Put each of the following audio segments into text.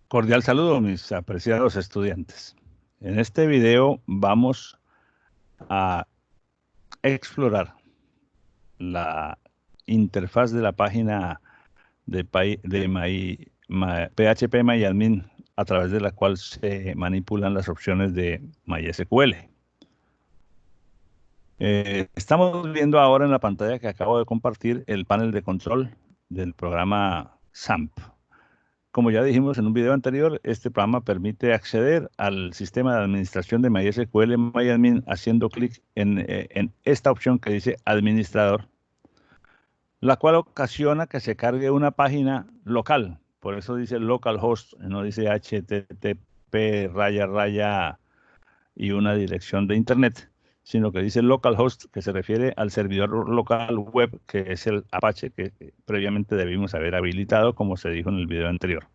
Cordial saludo, mis apreciados estudiantes. En este video vamos a explorar la interfaz de la página de PHP a través de la cual se manipulan las opciones de MySQL. Estamos viendo ahora en la pantalla que acabo de compartir el panel de control del programa XAMPP. Como ya dijimos en un video anterior, este programa permite acceder al sistema de administración de MySQL MyAdmin haciendo clic en esta opción que dice Administrador, la cual ocasiona que se cargue una página local. Por eso dice localhost, no dice HTTP y una dirección de Internet, sino que dice localhost, que se refiere al servidor local web, que es el Apache que previamente debimos haber habilitado, como se dijo en el video anterior.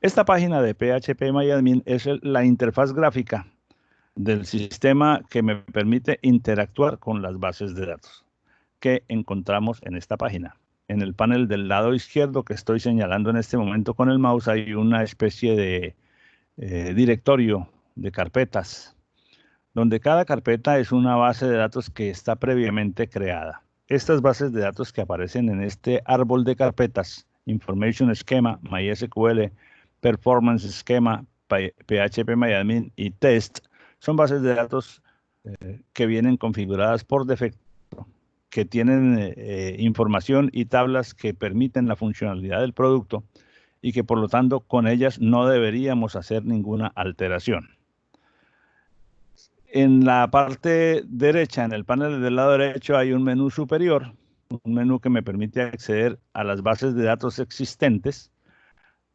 Esta página de PHP MyAdmin es la interfaz gráfica del sistema que me permite interactuar con las bases de datos que encontramos en esta página. En el panel del lado izquierdo que estoy señalando en este momento con el mouse hay una especie de directorio de carpetas, donde cada carpeta es una base de datos que está previamente creada. Estas bases de datos que aparecen en este árbol de carpetas, Information Schema, MySQL, Performance Schema, PHP MyAdmin y Test, son bases de datos que vienen configuradas por defecto, que tienen información y tablas que permiten la funcionalidad del producto y que por lo tanto con ellas no deberíamos hacer ninguna alteración. En la parte derecha, en el panel del lado derecho, hay un menú superior, un menú que me permite acceder a las bases de datos existentes,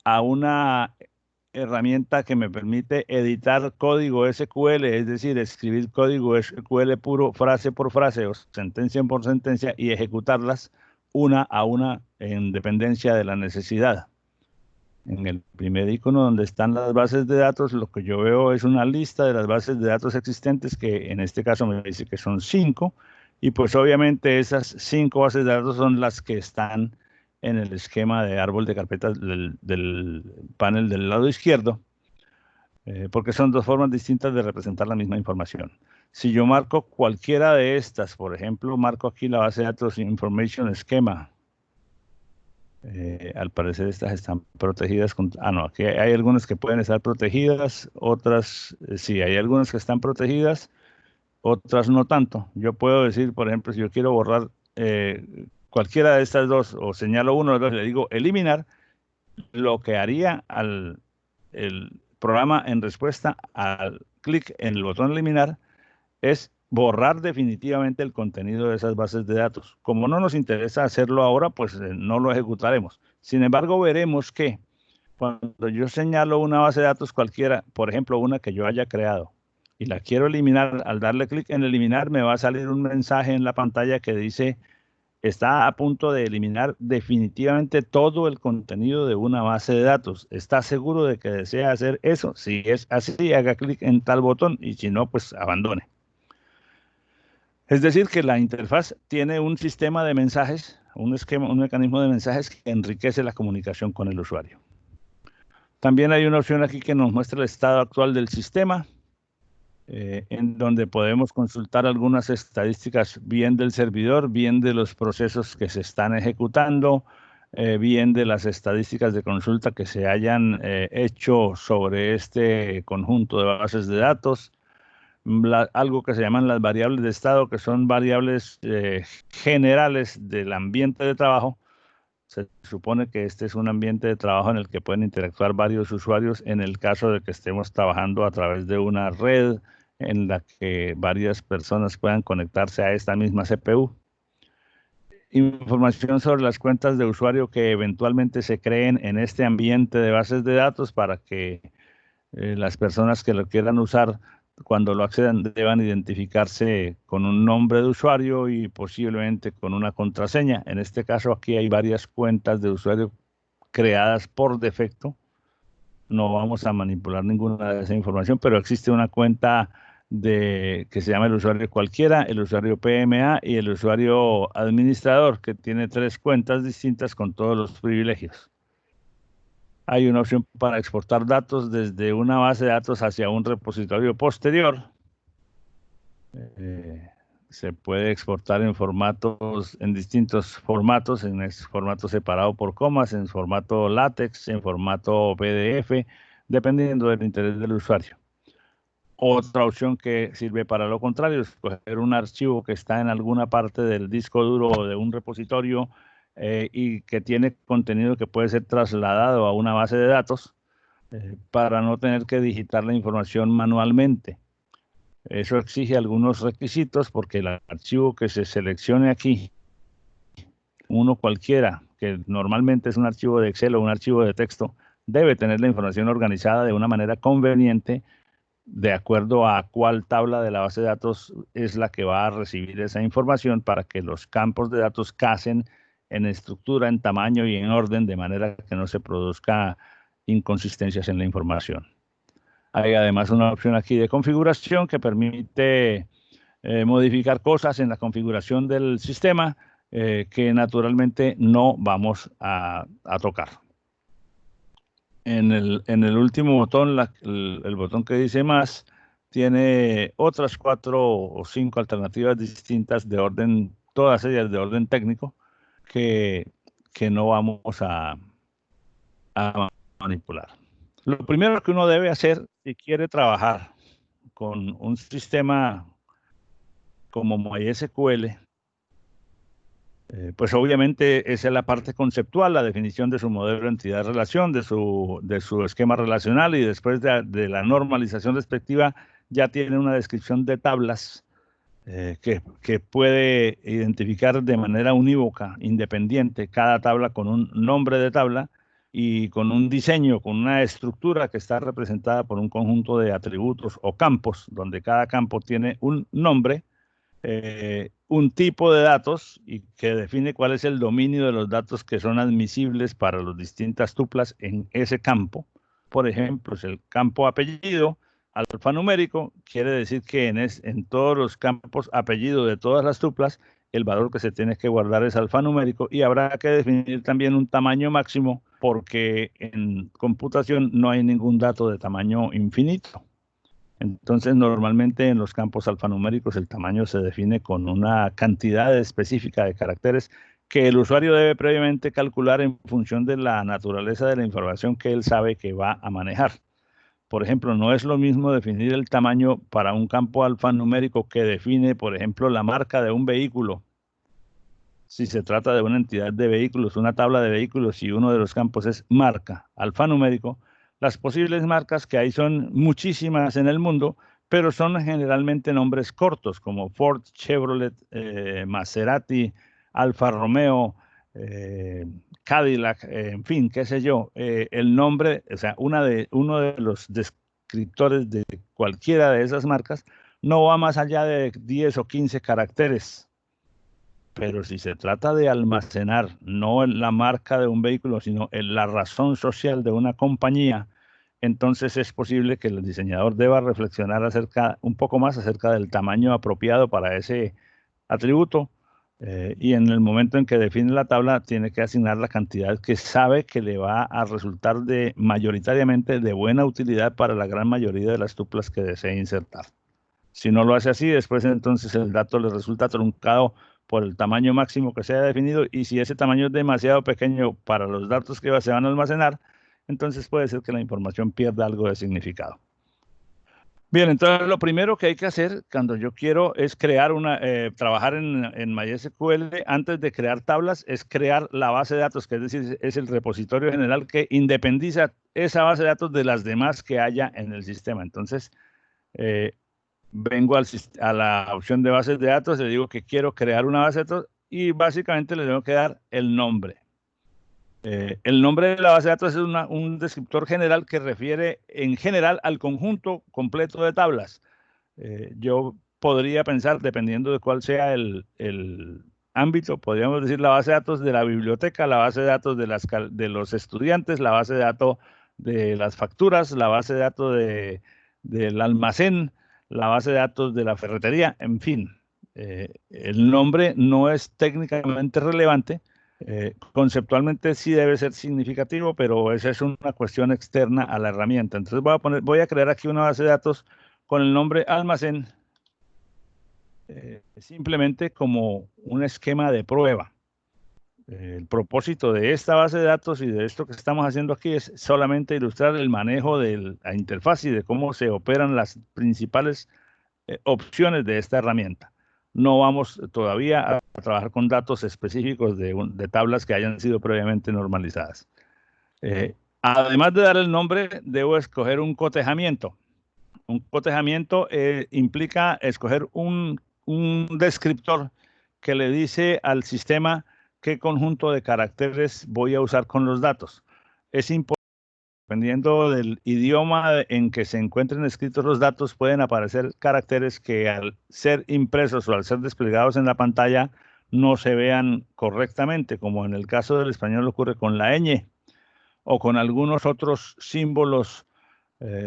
a una herramienta que me permite editar código SQL, es decir, escribir código SQL puro, frase por frase o sentencia por sentencia y ejecutarlas una a una en dependencia de la necesidad. En el primer icono donde están las bases de datos, lo que yo veo es una lista de las bases de datos existentes, que en este caso me dice que son 5, y pues obviamente esas 5 bases de datos son las que están en el esquema de árbol de carpetas del panel del lado izquierdo, porque son dos formas distintas de representar la misma información. Si yo marco cualquiera de estas, por ejemplo, marco aquí la base de datos Information Schema, al parecer estas están protegidas no, aquí hay algunas que pueden estar protegidas, otras sí, hay algunas que están protegidas, otras no tanto. Yo puedo decir, por ejemplo, si yo quiero borrar cualquiera de estas dos, o señalo uno de los, le digo eliminar, lo que haría el programa en respuesta al clic en el botón eliminar es borrar definitivamente el contenido de esas bases de datos. Como no nos interesa hacerlo ahora, pues no lo ejecutaremos. Sin embargo, veremos que cuando yo señalo una base de datos cualquiera, por ejemplo, una que yo haya creado, y la quiero eliminar, al darle clic en eliminar, me va a salir un mensaje en la pantalla que dice: está a punto de eliminar definitivamente todo el contenido de una base de datos. ¿Está seguro de que desea hacer eso? Si es así, haga clic en tal botón, y si no, pues abandone. Es decir, que la interfaz tiene un sistema de mensajes, un mecanismo de mensajes que enriquece la comunicación con el usuario. También hay una opción aquí que nos muestra el estado actual del sistema, en donde podemos consultar algunas estadísticas, bien del servidor, bien de los procesos que se están ejecutando, bien de las estadísticas de consulta que se hayan hecho sobre este conjunto de bases de datos. Algo que se llaman las variables de estado, que son variables generales del ambiente de trabajo. Se supone que este es un ambiente de trabajo en el que pueden interactuar varios usuarios en el caso de que estemos trabajando a través de una red en la que varias personas puedan conectarse a esta misma CPU. Información sobre las cuentas de usuario que eventualmente se creen en este ambiente de bases de datos para que las personas que lo quieran usar, cuando lo accedan, deban identificarse con un nombre de usuario y posiblemente con una contraseña. En este caso, aquí hay varias cuentas de usuario creadas por defecto. No vamos a manipular ninguna de esa información, pero existe una cuenta que se llama el usuario cualquiera, el usuario PMA y el usuario administrador, que tiene 3 cuentas distintas con todos los privilegios. Hay una opción para exportar datos desde una base de datos hacia un repositorio posterior. Se puede exportar en formatos, en distintos formatos, en formato separado por comas, en formato látex, en formato PDF, dependiendo del interés del usuario. Otra opción que sirve para lo contrario es coger un archivo que está en alguna parte del disco duro o de un repositorio y que tiene contenido que puede ser trasladado a una base de datos para no tener que digitar la información manualmente. Eso exige algunos requisitos porque el archivo que se seleccione aquí, uno cualquiera, que normalmente es un archivo de Excel o un archivo de texto, debe tener la información organizada de una manera conveniente de acuerdo a cuál tabla de la base de datos es la que va a recibir esa información para que los campos de datos casen en estructura, en tamaño y en orden, de manera que no se produzca inconsistencias en la información. Hay además una opción aquí de configuración que permite modificar cosas en la configuración del sistema que naturalmente no vamos a tocar. En el último botón, el botón que dice más, tiene otras 4 o 5 alternativas distintas de orden, todas ellas de orden técnico, que no vamos a manipular. Lo primero que uno debe hacer si quiere trabajar con un sistema como MySQL, pues obviamente esa es la parte conceptual, la definición de su modelo de entidad-relación, de su esquema relacional, y después de la normalización respectiva ya tiene una descripción de tablas que puede identificar de manera unívoca, independiente, cada tabla con un nombre de tabla y con un diseño, con una estructura que está representada por un conjunto de atributos o campos, donde cada campo tiene un nombre, un tipo de datos y que define cuál es el dominio de los datos que son admisibles para las distintas tuplas en ese campo. Por ejemplo, es el campo apellido alfanumérico, quiere decir que en todos los campos apellido de todas las tuplas, el valor que se tiene que guardar es alfanumérico, y habrá que definir también un tamaño máximo porque en computación no hay ningún dato de tamaño infinito. Entonces, normalmente en los campos alfanuméricos el tamaño se define con una cantidad específica de caracteres que el usuario debe previamente calcular en función de la naturaleza de la información que él sabe que va a manejar. Por ejemplo, no es lo mismo definir el tamaño para un campo alfanumérico que define, por ejemplo, la marca de un vehículo. Si se trata de una entidad de vehículos, una tabla de vehículos, y uno de los campos es marca alfanumérico, las posibles marcas que hay son muchísimas en el mundo, pero son generalmente nombres cortos como Ford, Chevrolet, Maserati, Alfa Romeo, Cadillac, en fin, qué sé yo. El nombre, o sea, uno de los descriptores de cualquiera de esas marcas no va más allá de 10 o 15 caracteres. Pero si se trata de almacenar no la marca de un vehículo, sino la razón social de una compañía, entonces es posible que el diseñador deba reflexionar un poco más acerca del tamaño apropiado para ese atributo, y en el momento en que define la tabla tiene que asignar la cantidad que sabe que le va a resultar mayoritariamente de buena utilidad para la gran mayoría de las tuplas que desee insertar. Si no lo hace así, después entonces el dato le resulta truncado por el tamaño máximo que se haya definido, y si ese tamaño es demasiado pequeño para los datos que se van a almacenar, entonces puede ser que la información pierda algo de significado. Bien, entonces lo primero que hay que hacer cuando yo quiero es trabajar en MySQL, antes de crear tablas, es crear la base de datos, que es decir, es el repositorio general que independiza esa base de datos de las demás que haya en el sistema. Entonces, vengo a la opción de bases de datos, le digo que quiero crear una base de datos y básicamente le tengo que dar el nombre. El nombre de la base de datos es un descriptor general que refiere en general al conjunto completo de tablas. Yo podría pensar, dependiendo de cuál sea el ámbito, podríamos decir la base de datos de la biblioteca, la base de datos de los estudiantes, la base de datos de las facturas, la base de datos del almacén, la base de datos de la ferretería, en fin. El nombre no es técnicamente relevante, Conceptualmente sí debe ser significativo, pero esa es una cuestión externa a la herramienta. Entonces voy a crear aquí una base de datos con el nombre almacén, simplemente como un esquema de prueba. El propósito de esta base de datos y de esto que estamos haciendo aquí es solamente ilustrar el manejo de la interfaz y de cómo se operan las principales opciones de esta herramienta. No vamos todavía a trabajar con datos específicos de tablas que hayan sido previamente normalizadas. Además de dar el nombre, debo escoger un cotejamiento. Un cotejamiento implica escoger un descriptor que le dice al sistema qué conjunto de caracteres voy a usar con los datos. Es importante. Dependiendo del idioma en que se encuentren escritos los datos, pueden aparecer caracteres que al ser impresos o al ser desplegados en la pantalla no se vean correctamente, como en el caso del español ocurre con la ñ o con algunos otros símbolos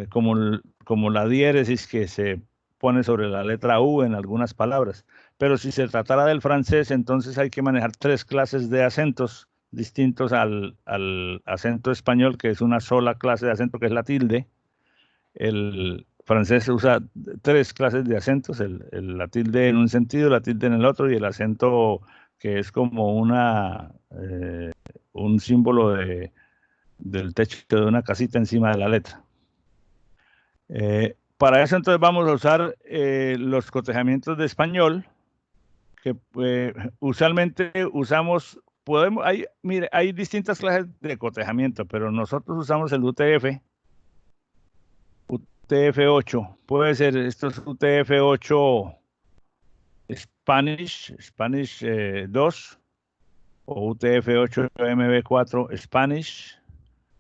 como la diéresis que se pone sobre la letra U en algunas palabras. Pero si se tratara del francés, entonces hay que manejar tres clases de acentos distintos al acento español, que es una sola clase de acento, que es la tilde. El francés usa tres clases de acentos, la tilde en un sentido, la tilde en el otro, y el acento que es como un símbolo del techo de una casita encima de la letra. Para eso entonces vamos a usar los cotejamientos de español, que usualmente usamos, mire, hay distintas clases de cotejamiento, pero nosotros usamos el UTF-8, puede ser estos UTF-8 Spanish 2 o UTF-8 MB4 Spanish.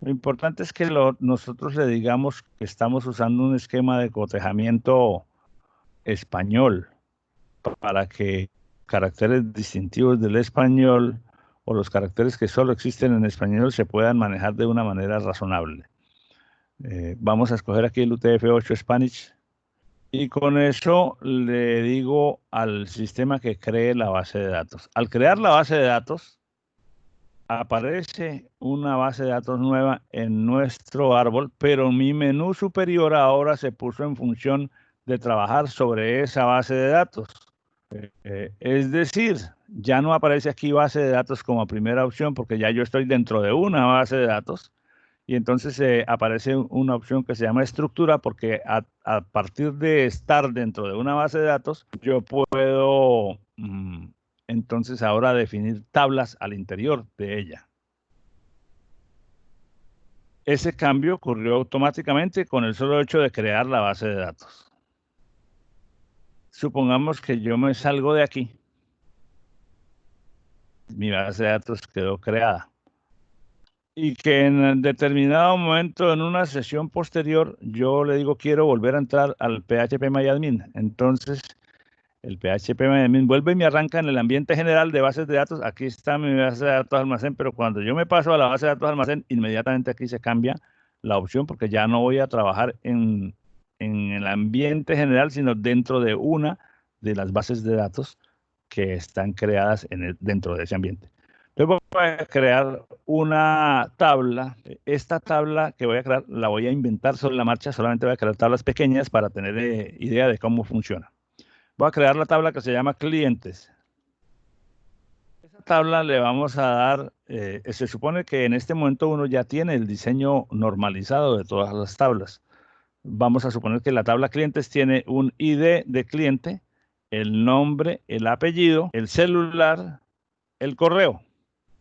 Lo importante es que nosotros le digamos que estamos usando un esquema de cotejamiento español para que caracteres distintivos del español o los caracteres que solo existen en español se puedan manejar de una manera razonable. Vamos a escoger aquí el UTF-8 Spanish y con eso le digo al sistema que cree la base de datos. Al crear la base de datos, aparece una base de datos nueva en nuestro árbol, pero mi menú superior ahora se puso en función de trabajar sobre esa base de datos. Es decir, ya no aparece aquí base de datos como primera opción porque ya yo estoy dentro de una base de datos y entonces aparece una opción que se llama estructura porque a partir de estar dentro de una base de datos yo puedo entonces ahora definir tablas al interior de ella. Ese cambio ocurrió automáticamente con el solo hecho de crear la base de datos. Supongamos que yo me salgo de aquí. Mi base de datos quedó creada. Y que en determinado momento, en una sesión posterior, yo le digo quiero volver a entrar al PHP-MyAdmin. Entonces, el PHP-MyAdmin vuelve y me arranca en el ambiente general de bases de datos. Aquí está mi base de datos almacén, pero cuando yo me paso a la base de datos almacén, inmediatamente aquí se cambia la opción porque ya no voy a trabajar en el ambiente general, sino dentro de una de las bases de datos que están creadas dentro de ese ambiente. Entonces voy a crear una tabla. Esta tabla que voy a crear la voy a inventar sobre la marcha. Solamente voy a crear tablas pequeñas para tener idea de cómo funciona. Voy a crear la tabla que se llama clientes. A esta tabla le vamos a dar, se supone que en este momento uno ya tiene el diseño normalizado de todas las tablas. Vamos a suponer que la tabla clientes tiene un ID de cliente, el nombre, el apellido, el celular, el correo.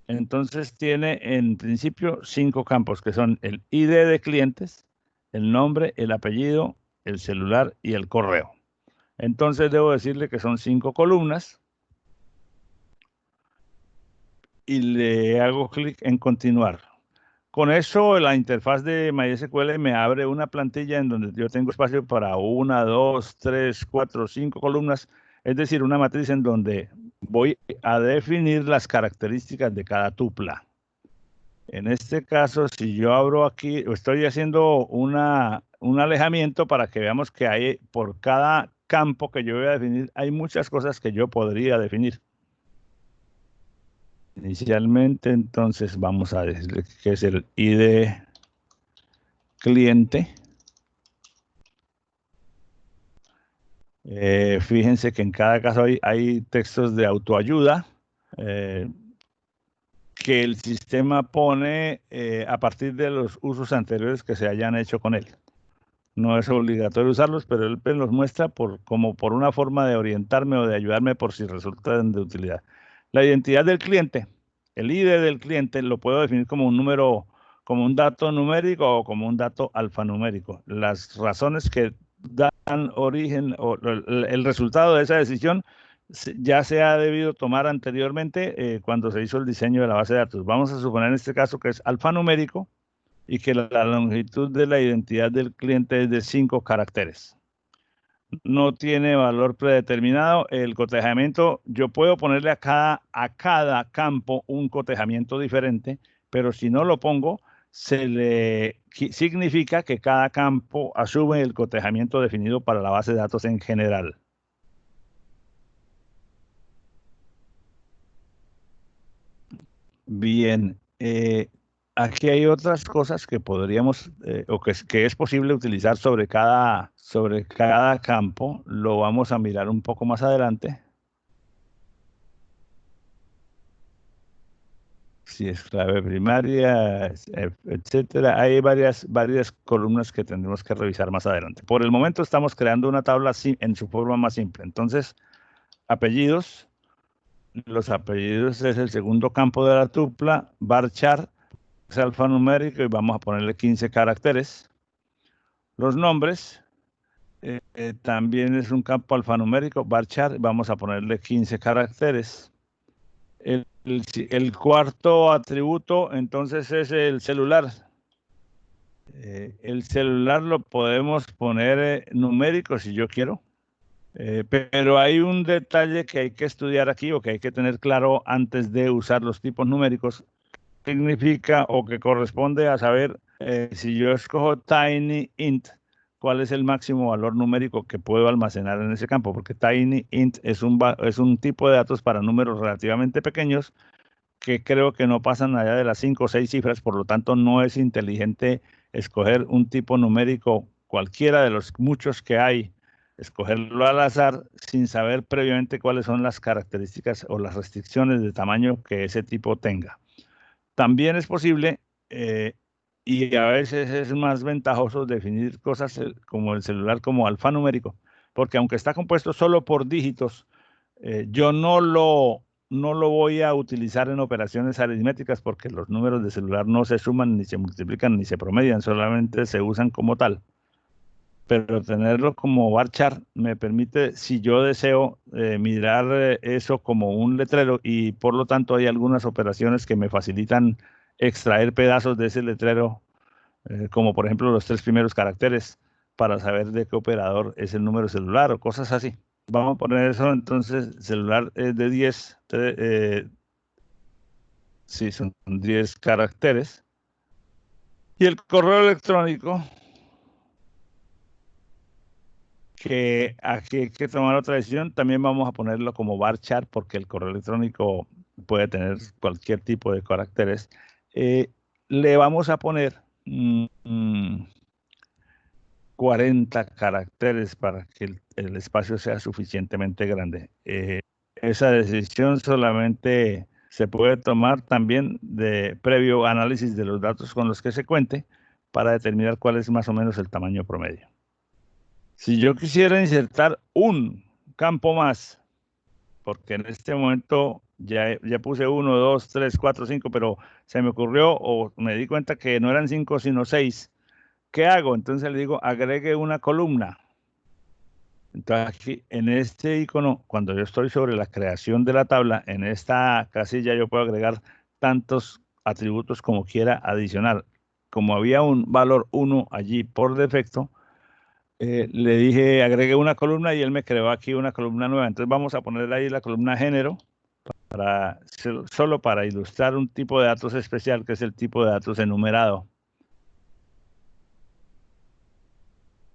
Entonces tiene en principio 5 campos que son el ID de clientes, el nombre, el apellido, el celular y el correo. Entonces debo decirle que son 5 columnas y le hago clic en continuar. Con eso la interfaz de MySQL me abre una plantilla en donde yo tengo espacio para 1, 2, 3, 4, 5 columnas, es decir, una matriz en donde voy a definir las características de cada tupla. En este caso, si yo abro aquí, estoy haciendo un alejamiento para que veamos que hay por cada campo que yo voy a definir, hay muchas cosas que yo podría definir. inicialmente, entonces vamos a decirle que es el ID cliente. Fíjense que en cada caso hay textos de autoayuda que el sistema pone a partir de los usos anteriores que se hayan hecho con él. No es obligatorio usarlos, pero él los muestra como por una forma de orientarme o de ayudarme por si resultan de utilidad. La identidad del cliente, el ID del cliente, lo puedo definir como un número, como un dato numérico o como un dato alfanumérico. Las razones que dan origen o el resultado de esa decisión ya se ha debido tomar anteriormente cuando se hizo el diseño de la base de datos. Vamos a suponer en este caso que es alfanumérico y que la longitud de la identidad del cliente es de 5 caracteres. No tiene valor predeterminado. El cotejamiento, yo puedo ponerle a cada campo un cotejamiento diferente, pero si no lo pongo, significa que cada campo asume el cotejamiento definido para la base de datos en general. Bien, aquí hay otras cosas que podríamos o que es posible utilizar sobre cada campo. Lo vamos a mirar un poco más adelante. Si es clave primaria, etcétera. Hay varias columnas que tendremos que revisar más adelante. Por el momento estamos creando una tabla en su forma más simple. Entonces, apellidos. Los apellidos es el segundo campo de la tupla. Varchar es alfanumérico y vamos a ponerle 15 caracteres. Los nombres también es un campo alfanumérico, varchar, vamos a ponerle 15 caracteres. El cuarto atributo entonces es el celular. El celular lo podemos poner numérico si yo quiero. Pero hay un detalle que hay que estudiar aquí o que hay que tener claro antes de usar los tipos numéricos. Significa o que corresponde a saber si yo escojo tiny int, cuál es el máximo valor numérico que puedo almacenar en ese campo, porque tiny int es un tipo de datos para números relativamente pequeños que creo que no pasan allá de las 5 o 6 cifras, por lo tanto no es inteligente escoger un tipo numérico cualquiera de los muchos que hay, escogerlo al azar sin saber previamente cuáles son las características o las restricciones de tamaño que ese tipo tenga. También es posible, y a veces es más ventajoso definir cosas como el celular como alfanumérico, porque aunque está compuesto solo por dígitos, yo no lo voy a utilizar en operaciones aritméticas porque los números de celular no se suman, ni se multiplican, ni se promedian, solamente se usan como tal. Pero tenerlo como varchar me permite, si yo deseo, mirar eso como un letrero y por lo tanto hay algunas operaciones que me facilitan extraer pedazos de ese letrero, como por ejemplo los 3 primeros caracteres para saber de qué operador es el número celular o cosas así. Vamos a poner eso, entonces celular es de 10, sí, son 10 caracteres. Y el correo electrónico, que aquí hay que tomar otra decisión, también vamos a ponerlo como varchar porque el correo electrónico puede tener cualquier tipo de caracteres. Le vamos a poner 40 caracteres para que el espacio sea suficientemente grande. Esa decisión solamente se puede tomar también de previo análisis de los datos con los que se cuente para determinar cuál es más o menos el tamaño promedio. Si yo quisiera insertar un campo más, porque en este momento ya puse 1, 2, 3, 4, 5, pero se me ocurrió o me di cuenta que no eran 5 sino 6, ¿qué hago? Entonces le digo, agregue una columna. Entonces aquí en este icono, cuando yo estoy sobre la creación de la tabla, en esta casilla yo puedo agregar tantos atributos como quiera adicionar. Como había un valor 1 allí por defecto, le dije agregue una columna y él me creó aquí una columna nueva. Entonces vamos a poner ahí la columna género solo para ilustrar un tipo de datos especial que es el tipo de datos enumerado.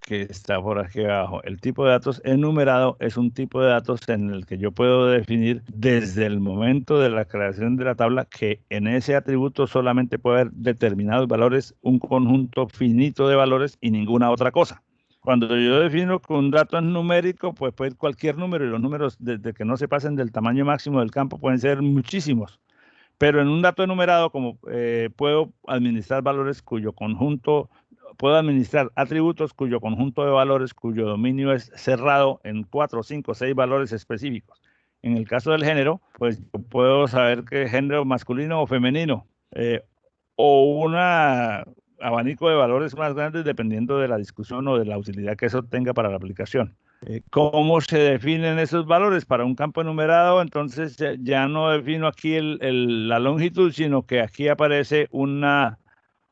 que está por aquí abajo. El tipo de datos enumerado es un tipo de datos en el que yo puedo definir desde el momento de la creación de la tabla que en ese atributo solamente puede haber determinados valores, un conjunto finito de valores y ninguna otra cosa. Cuando yo defino que un dato es numérico, pues puede ir cualquier número y los números, desde que no se pasen del tamaño máximo del campo, pueden ser muchísimos. Pero en un dato enumerado, como puedo administrar valores cuyo conjunto, puedo administrar atributos cuyo conjunto de valores, cuyo dominio es cerrado en 4, 5, 6 valores específicos. En el caso del género, pues yo puedo saber qué es género masculino o femenino, o un abanico de valores más grandes dependiendo de la discusión o de la utilidad que eso tenga para la aplicación. ¿Cómo se definen esos valores para un campo enumerado? Entonces ya no defino aquí la longitud, sino que aquí aparece una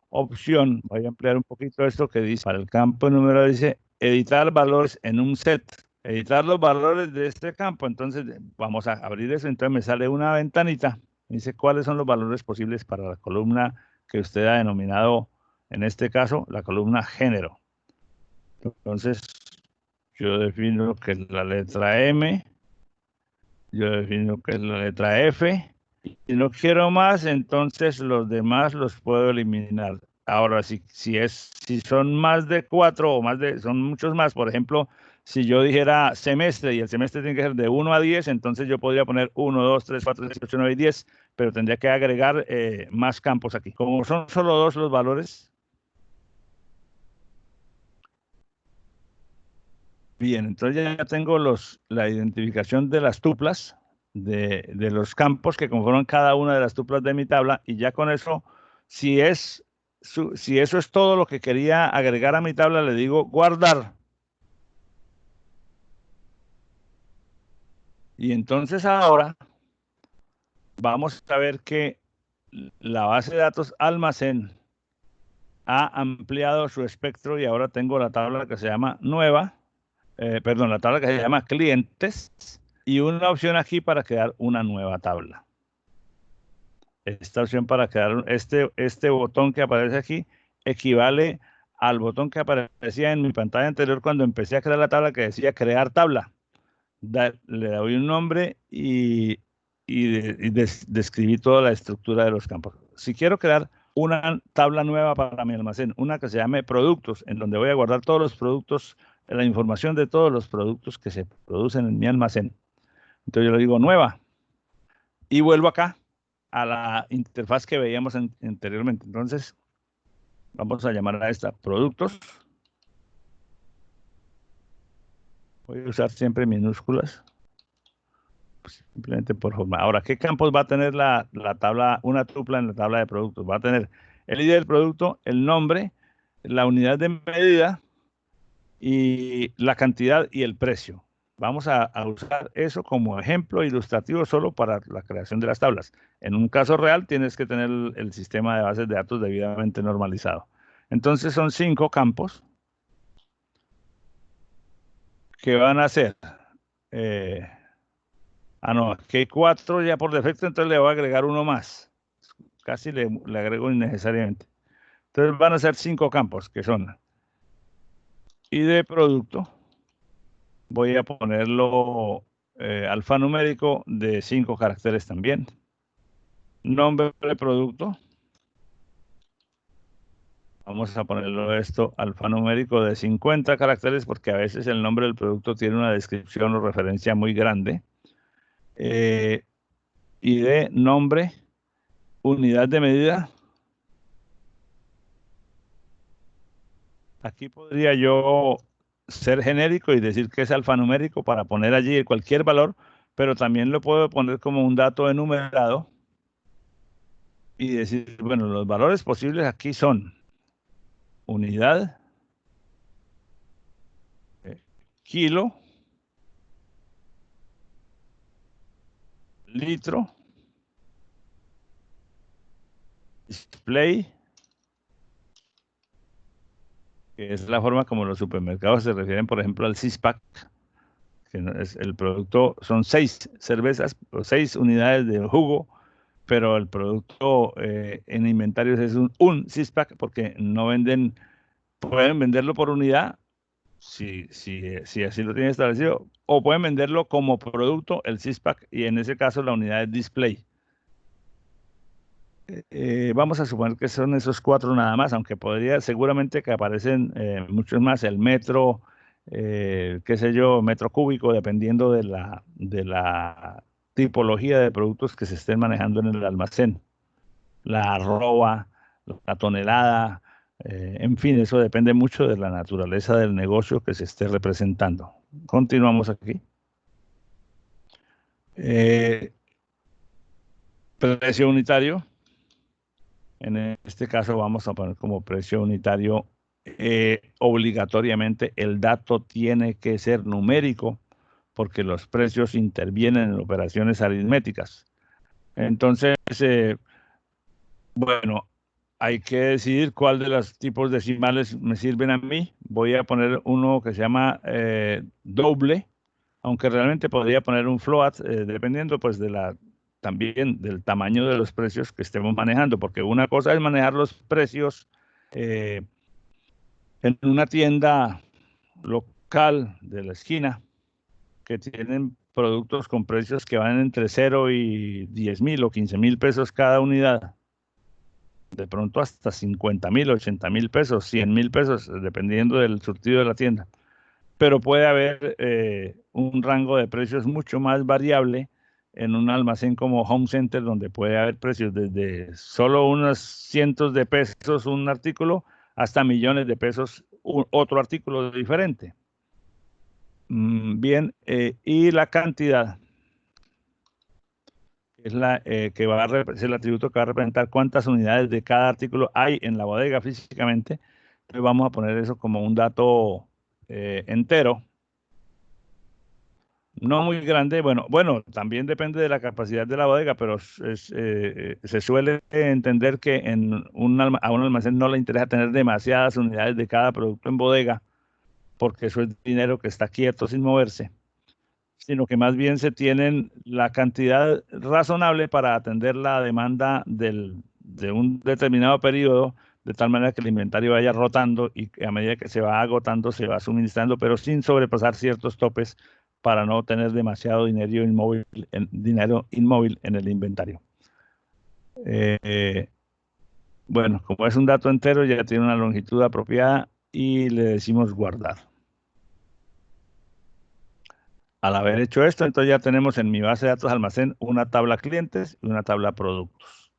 opción. Voy a ampliar un poquito esto que dice, para el campo enumerado dice editar valores en un set. Editar los valores de este campo. Entonces vamos a abrir eso. Entonces me sale una ventanita. Dice cuáles son los valores posibles para la columna que usted ha denominado, en este caso, la columna género. Entonces, yo defino que es la letra M, yo defino que es la letra F, y si no quiero más, entonces los demás los puedo eliminar. Ahora, si son más de 4 o son muchos más, por ejemplo, si yo dijera semestre y el semestre tiene que ser de 1 a 10, entonces yo podría poner 1, 2, 3, 4, 5, 8, 9 y 10, pero tendría que agregar más campos aquí. Como son solo dos los valores. Bien, entonces ya tengo la identificación de las tuplas, de los campos que conforman cada una de las tuplas de mi tabla, y ya con eso, si eso es todo lo que quería agregar a mi tabla, le digo guardar. Y entonces ahora vamos a ver que la base de datos almacén ha ampliado su espectro y ahora tengo la tabla que se llama nueva, perdón, la tabla que se llama clientes, y una opción aquí para crear una nueva tabla. Esta opción para crear este botón que aparece aquí equivale al botón que aparecía en mi pantalla anterior cuando empecé a crear la tabla, que decía crear tabla. Le doy un nombre y describí toda la estructura de los campos. Si quiero crear una tabla nueva para mi almacén, una que se llame productos, en donde voy a guardar todos los productos, la información de todos los productos que se producen en mi almacén. Entonces yo le digo nueva y vuelvo acá a la interfaz que veíamos anteriormente. Entonces vamos a llamar a esta productos. Voy a usar siempre minúsculas, pues simplemente por forma. Ahora, ¿qué campos va a tener la tabla, una tupla en la tabla de productos? Va a tener el ID del producto, el nombre, la unidad de medida y la cantidad y el precio. Vamos a usar eso como ejemplo ilustrativo solo para la creación de las tablas. En un caso real tienes que tener el sistema de bases de datos debidamente normalizado. Entonces son 5 campos que van a ser, no, aquí hay 4 ya por defecto, entonces le voy a agregar uno más. Casi le agrego innecesariamente. Entonces van a ser 5 campos que son ID de producto. Voy a ponerlo alfanumérico de 5 caracteres también. Nombre de producto. Vamos a ponerlo esto alfanumérico de 50 caracteres porque a veces el nombre del producto tiene una descripción o referencia muy grande. ID, nombre, unidad de medida. Aquí podría yo ser genérico y decir que es alfanumérico para poner allí cualquier valor, pero también lo puedo poner como un dato enumerado y decir, bueno, los valores posibles aquí son unidad, kilo, litro, display, que es la forma como los supermercados se refieren, por ejemplo, al six-pack, que es el producto, son 6 cervezas o 6 unidades de jugo, pero el producto en inventarios es un six-pack porque no venden, pueden venderlo por unidad si así lo tienen establecido, o pueden venderlo como producto, el six-pack, y en ese caso la unidad es display. Vamos a suponer que son esos 4 nada más, aunque podría, seguramente que aparecen muchos más, el metro, qué sé yo, metro cúbico, dependiendo de la tipología de productos que se estén manejando en el almacén. La arroba, la tonelada, en fin, eso depende mucho de la naturaleza del negocio que se esté representando. Continuamos aquí. Eh, Precio unitario. En este caso vamos a poner como precio unitario, obligatoriamente el dato tiene que ser numérico porque los precios intervienen en operaciones aritméticas. Entonces, bueno, hay que decidir cuál de los tipos decimales me sirven a mí. Voy a poner uno que se llama doble, aunque realmente podría poner un float, dependiendo pues también del tamaño de los precios que estemos manejando, porque una cosa es manejar los precios eh, en una tienda local de la esquina que tienen productos con precios que van entre 0 y 10.000 o 15.000 pesos cada unidad, de pronto hasta 50.000, 80.000 pesos, 100.000 pesos, dependiendo del surtido de la tienda. Pero puede haber un rango de precios mucho más variable en un almacén como Home Center, donde puede haber precios desde solo unos cientos de pesos un artículo hasta millones de pesos otro artículo diferente. Bien, y la cantidad es es el atributo que va a representar cuántas unidades de cada artículo hay en la bodega físicamente. Entonces vamos a poner eso como un dato entero. No muy grande, bueno, también depende de la capacidad de la bodega, pero se suele entender que a un almacén no le interesa tener demasiadas unidades de cada producto en bodega, porque eso es dinero que está quieto sin moverse, sino que más bien se tienen la cantidad razonable para atender la demanda de un determinado periodo, de tal manera que el inventario vaya rotando y que a medida que se va agotando se va suministrando, pero sin sobrepasar ciertos topes para no tener demasiado dinero inmóvil en el inventario. Bueno, como es un dato entero, ya tiene una longitud apropiada y le decimos guardar. Al haber hecho esto, entonces ya tenemos en mi base de datos almacén una tabla clientes y una tabla productos.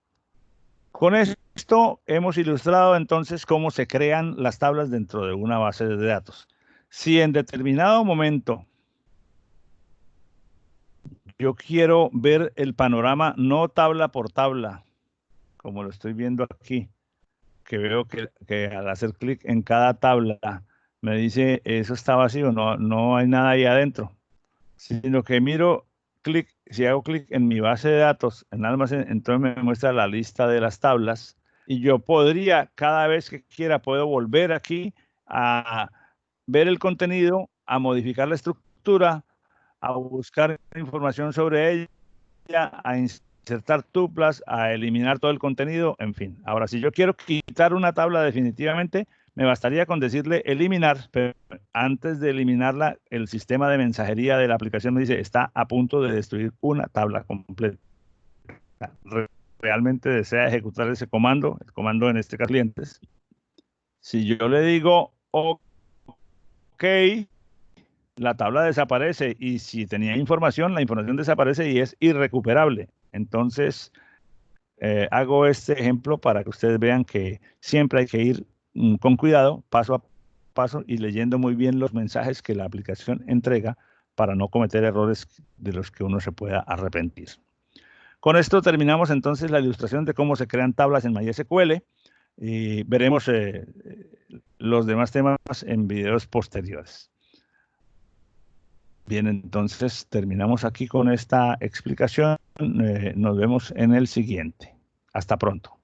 Con esto hemos ilustrado entonces cómo se crean las tablas dentro de una base de datos. Si en determinado momento yo quiero ver el panorama no tabla por tabla, como lo estoy viendo aquí, que veo que al hacer clic en cada tabla me dice eso está vacío, no hay nada ahí adentro, sino que si hago clic en mi base de datos en almacén, entonces me muestra la lista de las tablas y yo podría, cada vez que quiera, puedo volver aquí a ver el contenido, a modificar la estructura, a buscar información sobre ella, a insertar tuplas, a eliminar todo el contenido, en fin. Ahora, si yo quiero quitar una tabla definitivamente, me bastaría con decirle eliminar, pero antes de eliminarla, el sistema de mensajería de la aplicación me dice, está a punto de destruir una tabla completa. Realmente desea ejecutar ese comando, el comando en este caso clientes. Si yo le digo OK, la tabla desaparece y si tenía información, la información desaparece y es irrecuperable. Entonces, hago este ejemplo para que ustedes vean que siempre hay que ir con cuidado, paso a paso y leyendo muy bien los mensajes que la aplicación entrega para no cometer errores de los que uno se pueda arrepentir. Con esto terminamos entonces la ilustración de cómo se crean tablas en MySQL y veremos los demás temas en videos posteriores. Bien, entonces terminamos aquí con esta explicación. Nos vemos en el siguiente. Hasta pronto.